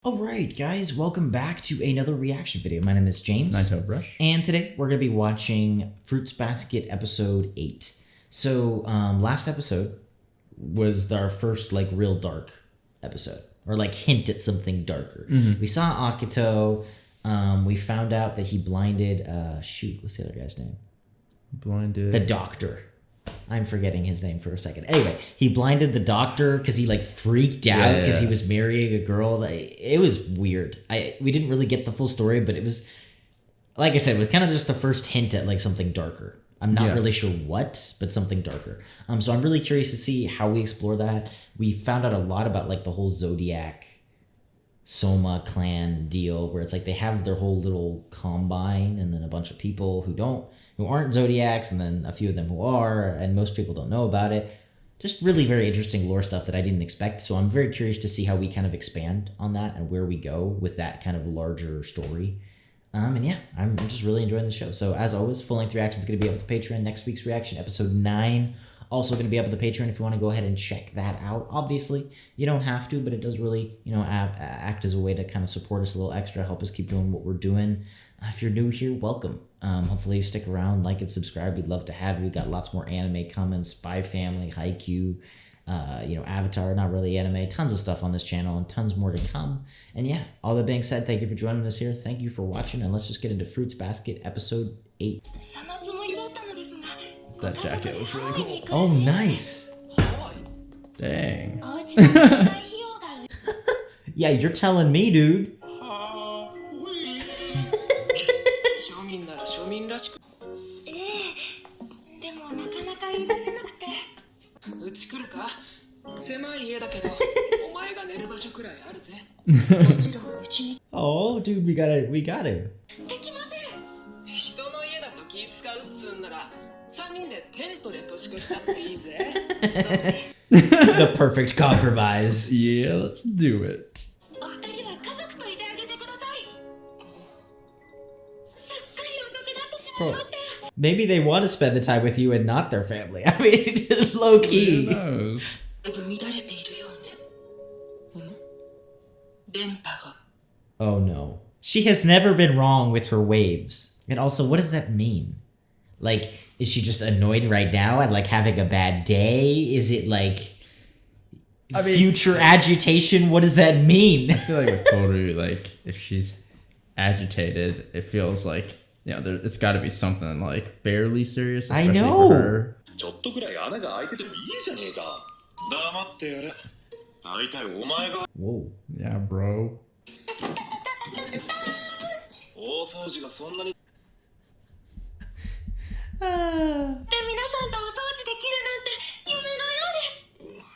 Alright guys, welcome back to another reaction video. My name is James. Ninetailedbrush. And today we're going to be watching Fruits Basket episode 8. So last episode was our first like real dark episode. Or like hint at something darker. We saw Akito. We found out that he blinded, what's the other guy's name? Blinded. The doctor. I'm forgetting his name for a second. Anyway, he blinded the doctor because he like freaked out because he was marrying a girl. It was weird. We didn't really get the full story, but it was, like I said, it was kind of just the first hint at like something darker. I'm not really sure what, but something darker. So I'm really curious to see how we explore that. We found out a lot about like the whole Zodiac Soma clan deal where it's like they have their whole little combine and then a bunch of people who aren't Zodiacs and then a few of them who are, and most people don't know about it. Just really very interesting lore stuff that I didn't expect. So I'm very curious to see how we kind of expand on that and where we go with that kind of larger story. And yeah, I'm just really enjoying the show. So as always, full-length reaction is going to be up with the Patreon. Next week's reaction, episode 9, also going to be up with the Patreon if you want to go ahead and check that out. Obviously, you don't have to, but it does really, act as a way to kind of support us a little extra, help us keep doing what we're doing. If you're new here, welcome. Hopefully you stick around, like and subscribe. We'd love to have you. We got lots more anime coming, Spy Family, Haikyuu, Avatar, not really anime, tons of stuff on this channel and tons more to come. And yeah, all that being said, thank you for joining us here. Thank you for watching, and let's just get into Fruits Basket episode 8. That jacket was really cool. Oh, nice. Dang. Yeah, you're telling me, dude. Oh, dude, we got it. The perfect compromise. Yeah, let's do it. Bro, maybe they want to spend the time with you and not their family. I mean, low key. Who knows? Oh no. She has never been wrong with her waves. And also, what does that mean? Like, is she just annoyed right now and like having a bad day? Is it like future agitation? What does that mean? I feel like with Tohru, like if she's agitated, it feels like it's got to be something like barely serious. Especially I know. For her. Whoa. Yeah, bro.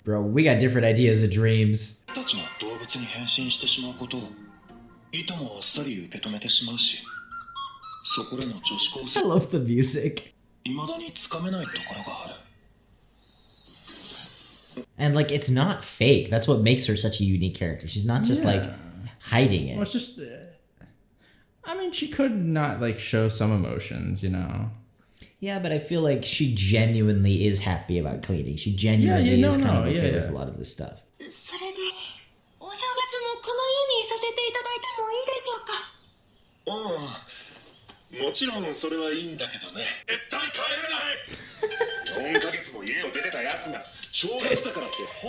Bro, we got different ideas of dreams. I love the music. And like, it's not fake. That's what makes her such a unique character. She's not just like hiding it. Well, it's just, I mean, she could not like show some emotions, Yeah, but I feel like she genuinely is happy about cleaning. She genuinely is kind of okay with a lot of this stuff.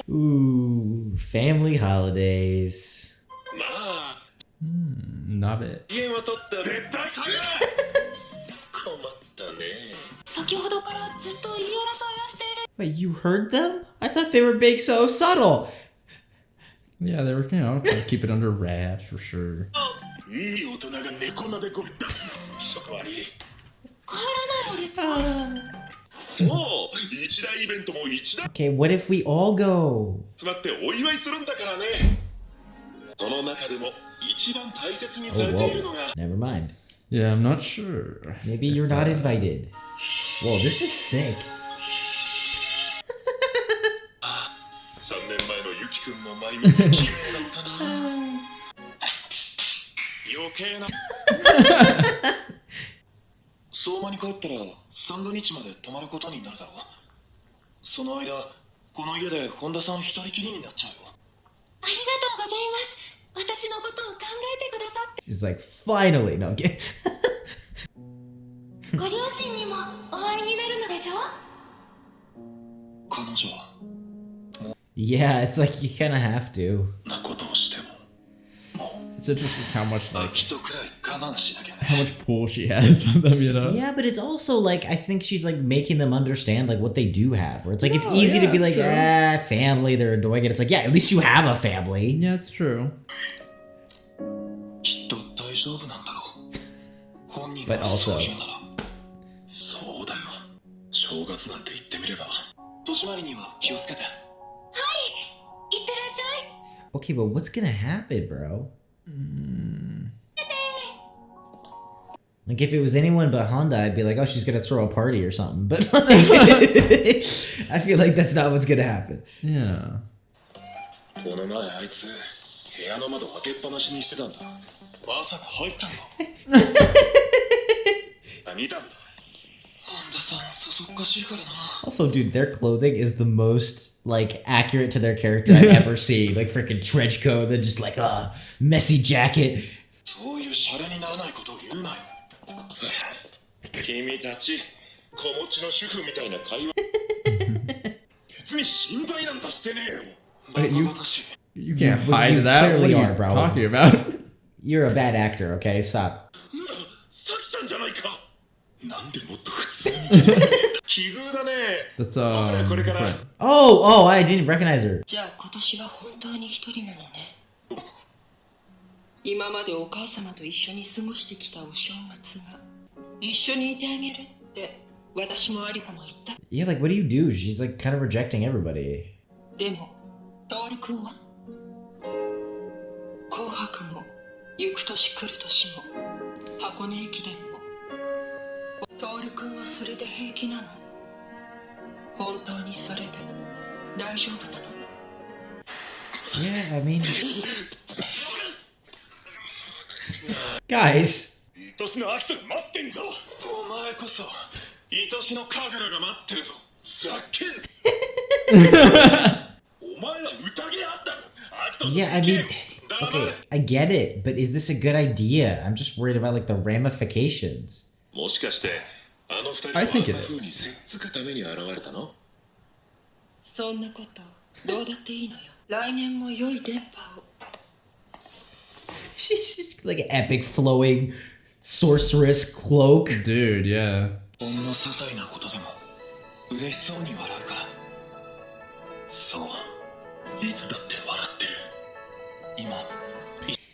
Ooh, family holidays. Nabe. Wait, you heard them? I thought they were being so subtle. Yeah, they were, trying to keep it under wraps for sure. Okay, what if we all go? Oh, whoa. Never mind. Yeah, I'm not sure. Maybe you're not invited. Whoa, this is sick. She's like, finally. No, okay. Yeah, it's like you kind of have to. It's interesting how much pull she has on them, you know? Yeah, but it's also like I think she's like making them understand like what they do have. Where it's like it's easy to be like, family, they're annoying it. It's like, yeah, at least you have a family. Yeah, it's true. But also. Okay, but what's gonna happen, bro? Like, if it was anyone but Honda, I'd be like, oh, she's gonna throw a party or something. But like, I feel like that's not what's gonna happen. Yeah. Also, dude, their clothing is the most like accurate to their character I've ever seen. Like freaking trench coat, then just like a messy jacket. You can't hide that. What are you talking about? You're a bad actor, okay? Stop. That's friend. Oh, I didn't recognize her. Yeah, like what do you do? She's like kind of rejecting everybody. Yeah, I mean, guys. Yeah, I mean, okay, I get it, but is this a good idea? I'm just worried about like the ramifications. I think it is. She's just like an epic flowing sorceress cloak. Dude, yeah.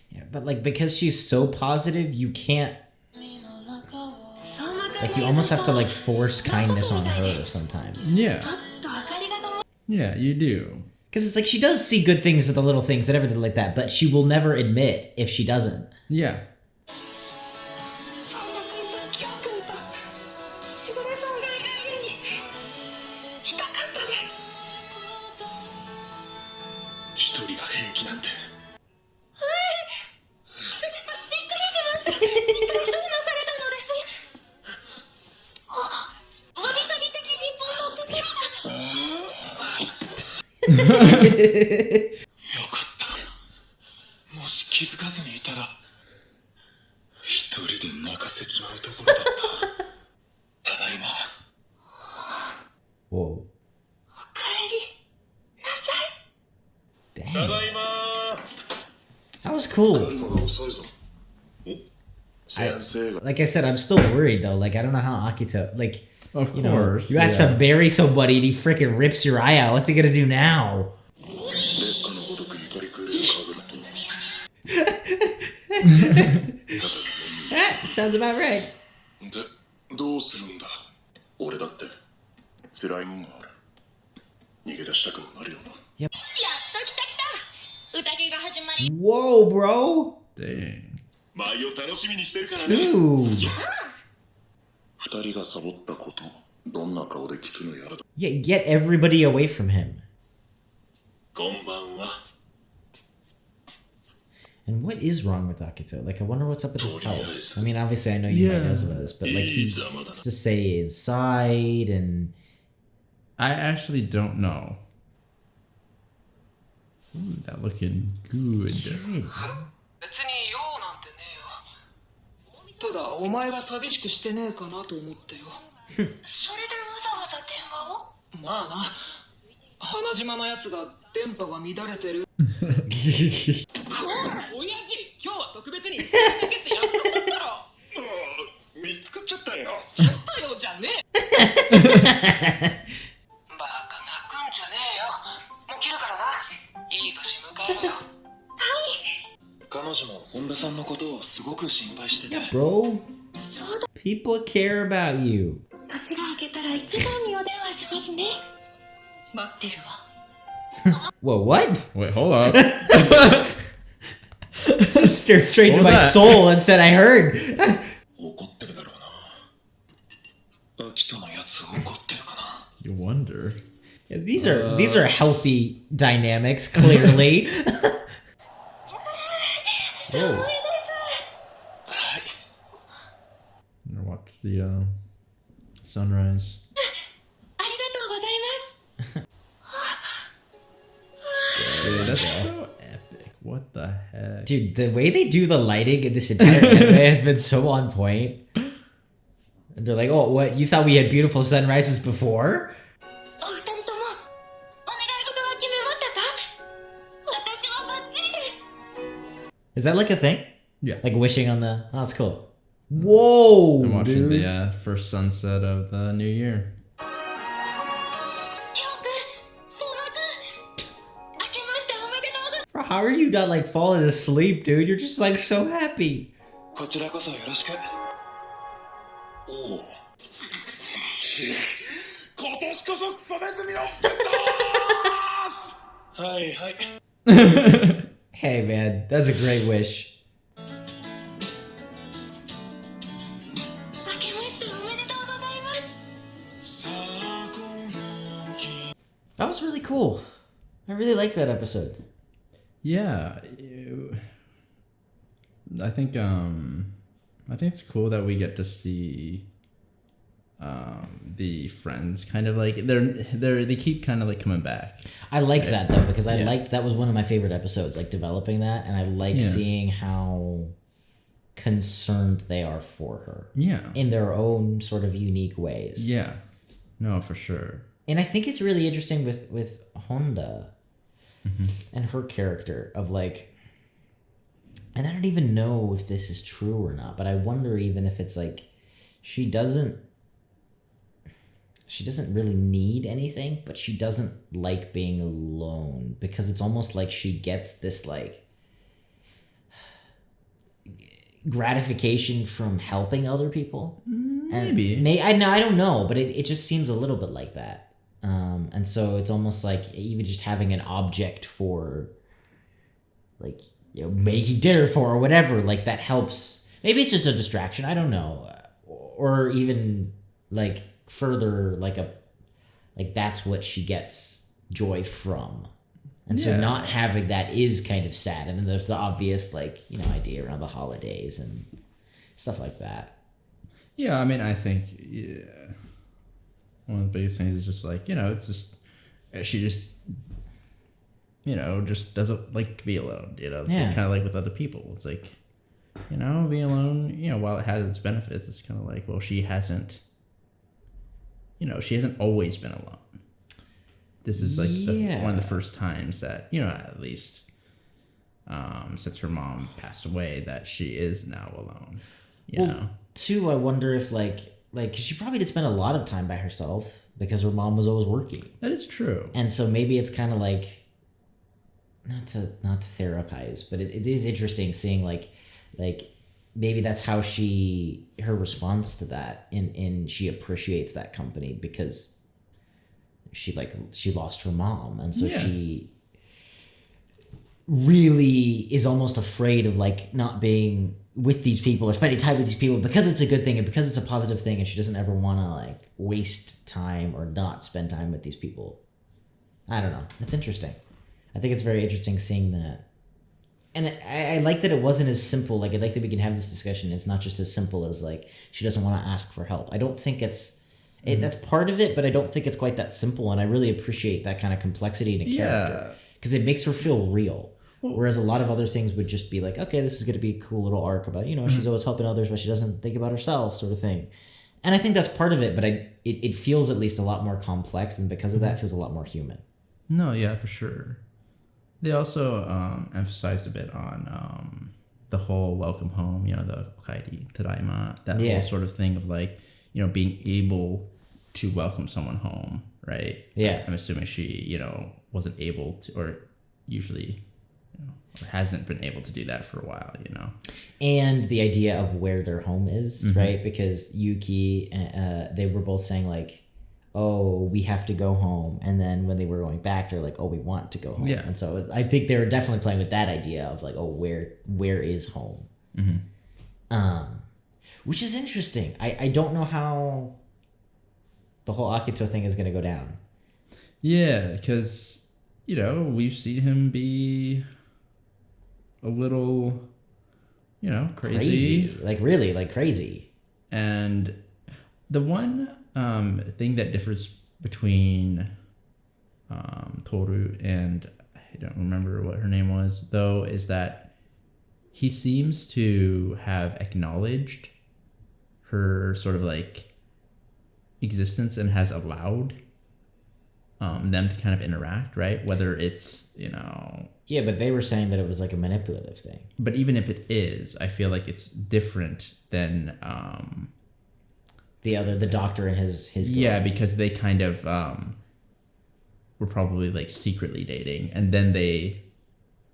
Yeah, but like because she's so positive, you can't. Like you almost have to like force kindness on her sometimes. Yeah. Yeah, you do. Because it's like she does see good things at the little things and everything like that, but she will never admit if she doesn't. Yeah. Whoa. Dang. That was cool. Like I said, I'm still worried though. Like I don't know how Akito, like, of course, you ask to bury somebody and he freaking rips your eye out. What's he gonna do now? Sounds about right. Yep. Whoa, bro. Dang. Dude. Yeah, get everybody away from him. And what is wrong with Akito? Like, I wonder what's up with his health. I mean, obviously, I know you might know some of this, but like, he used to say inside, and I actually don't know. Ooh, that looking good. 別に用なんてねえよ。ただお前が寂しくしてねえかなと思ってよ。それでわざわざ電話を？まあな。花島のやつが電波が乱れてる。親父、今日は特別に一回だけって約束だったろ。見つかっちゃったよ。ちょっとよじゃねえ。バカ泣くんじゃねえよ。もう切るからな。いい年迎えろよ。はい。彼女も本田さんのことをすごく心配してて。Yeah, bro. People care about you. 年が明けたら一番にお電話しますね。待ってるわ。Whoa, what? Wait, hold up. Stared straight into my soul and said, I heard. 怒ってるだろうな。秋田のやつ怒ってるかな。You wonder. Yeah, these are healthy dynamics, clearly. Oh. Watch the sunrise. ありがとうございます。 Dude, that's so epic. What the heck? Dude, the way they do the lighting in this entire anime has been so on point. And they're like, oh, what? You thought we had beautiful sunrises before? お二人ともお願い事は決めましたか？私はバッチリです。 Is that like a thing? Yeah. Like wishing on the... Oh, that's cool. Whoa, I'm watching dude. the first sunset of the new year. Bro, how are you not like falling asleep, dude? You're just like so happy. こちらこそよろしく。おお。今年こそクソネズミのはいはい。 Hey, man, that's a great wish. That was really cool. I really liked that episode. Yeah, I think it's cool that we get to see the friends kind of like they keep kind of like coming back. I like that though because I liked that was one of my favorite episodes, like developing that, and I like seeing how concerned they are for her. Yeah, in their own sort of unique ways. Yeah, no, for sure. And I think it's really interesting with Honda and her character of like, and I don't even know if this is true or not, but I wonder even if it's like she doesn't really need anything, but she doesn't like being alone because it's almost like she gets this like gratification from helping other people. Maybe. I don't know, but it just seems a little bit like that. And so it's almost like even just having an object for like, you know, making dinner for or whatever, like that helps. Maybe it's just a distraction. I don't know. Or even like further, like that's what she gets joy from. And so not having that is kind of sad. And then there's the obvious, like, you know, idea around the holidays and stuff like that. Yeah, I mean, I think one of the biggest things is just like, you know, it's just, she just, you know, just doesn't like to be alone, you know, kind of like with other people. It's like, you know, being alone, you know, while it has its benefits, it's kind of like, well, she hasn't always been alone. This is like one of the first times that, you know, at least since her mom passed away, that she is now alone, you know. Too, I wonder if like, cause she probably did spend a lot of time by herself because her mom was always working. That is true. And so maybe it's kind of like, not to therapize, but it is interesting seeing like maybe that's how her response to that in she appreciates that company because she lost her mom. And so she really is almost afraid of like not being with these people or spending time with these people because it's a good thing and because it's a positive thing, and she doesn't ever want to like waste time or not spend time with these people. I don't know. It's interesting. I think it's very interesting seeing that. And I like that it wasn't as simple. Like, I like that we can have this discussion. It's not just as simple as like she doesn't want to ask for help. I don't think that's part of it, but I don't think it's quite that simple. And I really appreciate that kind of complexity in a character. because it makes her feel real. Whereas a lot of other things would just be like, okay, this is going to be a cool little arc about, she's always helping others, but she doesn't think about herself, sort of thing. And I think that's part of it, but it feels at least a lot more complex, and because of that, it feels a lot more human. No, yeah, for sure. They also emphasized a bit on the whole welcome home, the okaeri tadaima, that whole sort of thing of like, being able to welcome someone home, right? Yeah. I'm assuming she, wasn't able to, or usually, or hasn't been able to do that for a while, And the idea of where their home is, right? Because Yuki, they were both saying like, oh, we have to go home. And then when they were going back, they're like, oh, we want to go home. Yeah. And so I think they were definitely playing with that idea of like, oh, where is home? Which is interesting. I don't know how the whole Akito thing is going to go down. Yeah, because, we've seen him be a little, crazy. Like really, like crazy. And the one thing that differs between Tohru and I don't remember what her name was though is that he seems to have acknowledged her sort of like existence and has allowed them to kind of interact, right? Whether it's yeah, but they were saying that it was like a manipulative thing. But even if it is, I feel like it's different than the doctor and his girl. Yeah, because they kind of were probably like secretly dating, and then they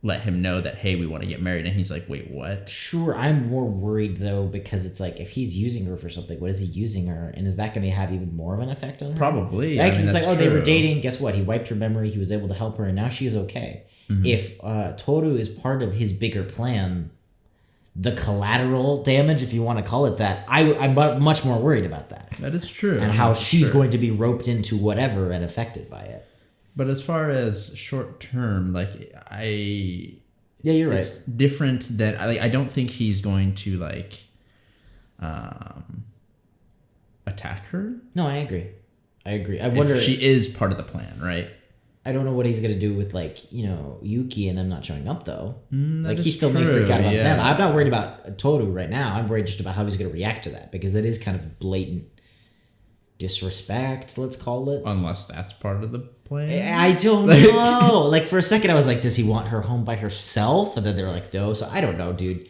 let him know that, hey, we want to get married, and he's like, wait, what? Sure, I'm more worried though, because it's like if he's using her for something, what is he using her, and is that going to have even more of an effect on her? Probably. Right? Because it's like, oh, they were dating. Guess what? He wiped her memory. He was able to help her, and now she is okay. If Tohru is part of his bigger plan, the collateral damage, if you want to call it that, I'm much more worried about that. That is true. And how she's going to be roped into whatever and affected by it. But as far as short term, like yeah, you're right. It's different than I don't think he's going to like attack her. No, I agree. I wonder if she is part of the plan, right? I don't know what he's gonna do with like Yuki and them not showing up though. Like he still true, may freak out about them. I'm not worried about Tohru right now. I'm worried just about how he's gonna react to that, because that is kind of blatant disrespect, let's call it. Unless that's part of the plan. I don't know. Like for a second I was like, does he want her home by herself? And then they're like, no. So I don't know, dude.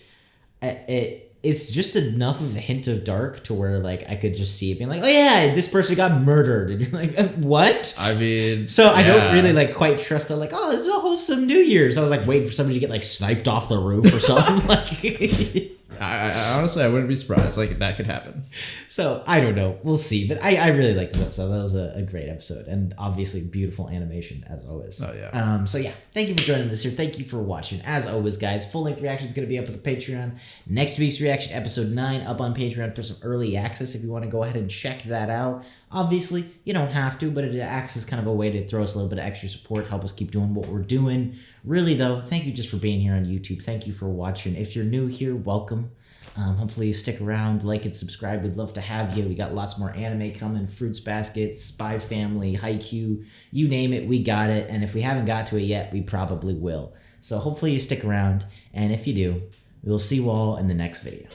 It's just enough of a hint of dark to where like I could just see it being like, oh yeah, this person got murdered, and you're like, what? I mean, so I don't really like quite trust that. Like, oh, this is a wholesome New Year's. I was like waiting for somebody to get like sniped off the roof or something. Like, I honestly, I wouldn't be surprised. Like that could happen. So I don't know. We'll see. But I really liked this episode. That was a great episode, and obviously beautiful animation as always. Oh yeah. So yeah, thank you for joining us here. Thank you for watching. As always, guys, full length reaction is going to be up on the Patreon. Next week's reaction, episode 9, up on Patreon for some early access. If you want to go ahead and check that out. Obviously, you don't have to, but it acts as kind of a way to throw us a little bit of extra support, help us keep doing what we're doing. Really though, thank you just for being here on YouTube. Thank you for watching. If you're new here, welcome. Hopefully you stick around, like and subscribe. We'd love to have you. We got lots more anime coming, Fruits Basket, Spy Family, Haikyuu, you name it, we got it. And if we haven't got to it yet, we probably will. So hopefully you stick around. And if you do, we'll see you all in the next video.